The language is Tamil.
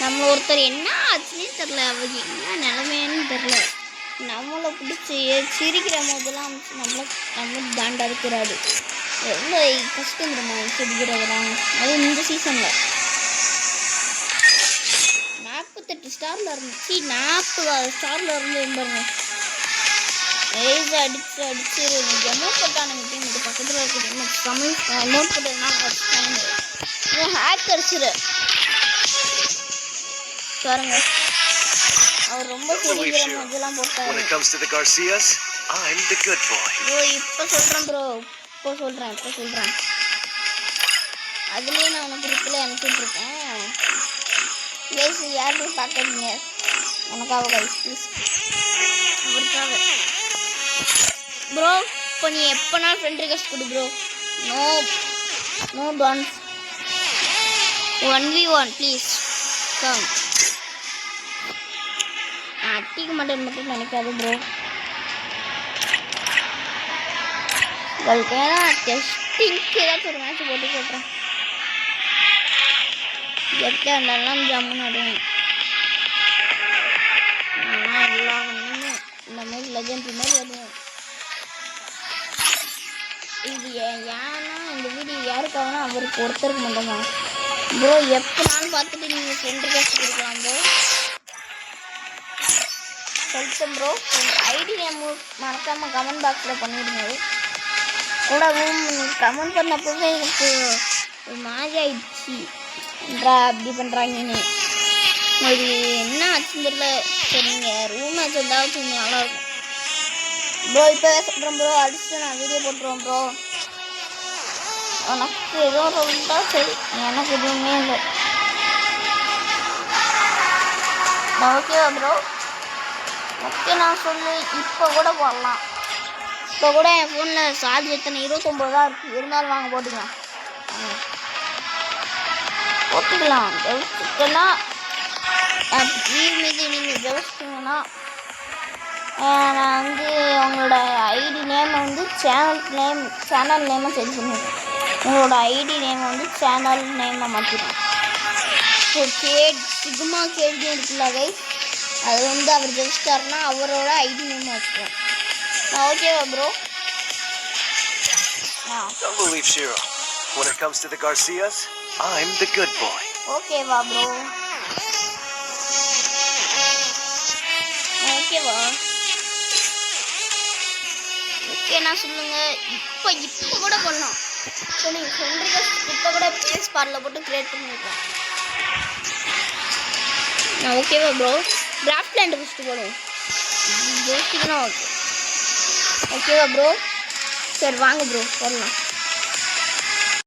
நம்ம ஒருத்தர் என்ன ஆச்சுன்னே தெரில, அவங்க என்ன நிலைமைன்னு தெரில. நம்மளை பிடிச்சி சிரிக்கிற போதெல்லாம் நம்ம தாண்டா இருக்கிறாரு. எவ்வளோ கஷ்டம் தெரியுமா சிரிக்கிறதுலாம். அதுவும் இந்த சீசனில் 48 ஸ்டாரில் இருந்துச்சு, 40 ஸ்டாரில் இருந்து பாருங்க. அடிச்சு அமௌண்ட் போட்டானுங்க டீம். இது பக்கத்தில் இருக்க டீம் தமிழ் அமௌண்ட் போட்டதுனால ஹேக் அடிச்சிரு பாருங்க. அவர் ரொம்ப சிரிக்கிற மாதிரிலாம் போட்டாரு. ப்ரோ இப்போ சொல்கிறேன் ப்ரோ, இப்போ சொல்கிறேன். அதுலேயே நான் உனக்கு ரிப்ளை அனுப்பிட்டுருக்கேன். ப்ளீஸ் யாருமே பார்க்காதீங்க, எனக்காக கைஸ் ப்ளீஸ், அவருக்காக ப்ரோ. இப்போ நீ எப்போனாலும் ஃப்ரெண்ட் ரிக்வெஸ்ட் கொடு bro. No dance 1v1 please come. அட்டிக்க மாட்டேன்னு மட்டும் நினைக்காது ப்ரோ. உங்களுக்கு ஏன்னா டெஸ்டிங்க்கு ஏதாச்சும் ஒரு மேட்ச் போட்டு போட்டுறேன். எப்படியா இருந்தாலும் ஜம்முன்னு ஆடுவேன். ஆனால் எல்லா ஒன்றுமே இந்த மாதிரி லெஜண்ட் மாதிரி ஆடுவேன். இது ஏன்னா இந்த வீடியோ யாருக்காகனா அவருக்கு ஒருத்தருக்கு மட்டும்தான் ப்ரோ. எப்போனாலும் பார்த்துட்டு நீங்கள் ஃப்ரெண்ட் ரிக்வெஸ்ட் கொடுக்கலாம் ப்ரோ. சொல்லிட்டேன் ப்ரோ. ஐடி நேம் மறக்காமல் கமெண்ட் பாக்ஸில் பண்ணிவிடுங்க. கூட கமெண்ட் பண்ணப்பவே எனக்கு ஒரு மாதிரி ஆயிடுச்சு. அப்படி பண்ணுறாங்கன்னு இது என்ன ஆச்சுன்னு தெரியல. சரி நீங்கள் ரூம் மேட்ச் வந்தாலும் கொஞ்சம் நல்லாயிருக்கும் ப்ரோ. இப்போவே சொல்கிறேன் ப்ரோ, அடிச்சுட்டு நான் வீடியோ போட்டுருவோம் ப்ரோ. உனக்கு ஏதோ ரொம்ப சரி, எனக்கு எதுவுமே இல்லை. ஓகேவா ப்ரோ? ஓகே நான் சொல்லு. இப்போ கூட போடலாம். இப்போ கூட என் ஃபோனில் சார்ஜ் எத்தனை 29 தான் இருக்குது. இருந்தாலும் வாங்க போட்டுக்கலாம். ஜெயிச்சிட்டேன்னா மீது நீங்கள் ஜெயிச்சிட்டிங்கன்னா நான் வந்து உங்களோட ஐடி நேமை வந்து சேனல் நேமை செட் பண்ணிடுறேன். உங்களோட ஐடி நேமை வந்து சேனல் நேமை மாற்றிடுறேன். சிக்மா கேள்வி இருக்குல்ல கைஸ், அது வந்து அவர் ஜெயிச்சிட்டாருன்னா அவரோட ஐடி நேம் வச்சுருவேன். ஓகேவா bro? Don't believe Shiro. When it comes to the Garcias, I'm the good boy. ஓகேவா ப்ரோ? ஓகேவா? ஓகேண்ணா சொல்லுங்க. இப்போ கூட பண்ணலாம். இப்போ நீங்கள் சொல்கிறீங்க. இப்போ கூட பேஸ் பாரில் போட்டு கிரியேட் பண்ணிருக்கேன். நான் ஓகேவா ப்ரோ? கிராஃப்ட் லேண்ட் ஃபஸ்ட்டு போடுவோம். ஜெயிச்சிங்கன்னா ஓகே. ஓகேவா ப்ரோ? சரி வாங்க ப்ரோ போடலாம்.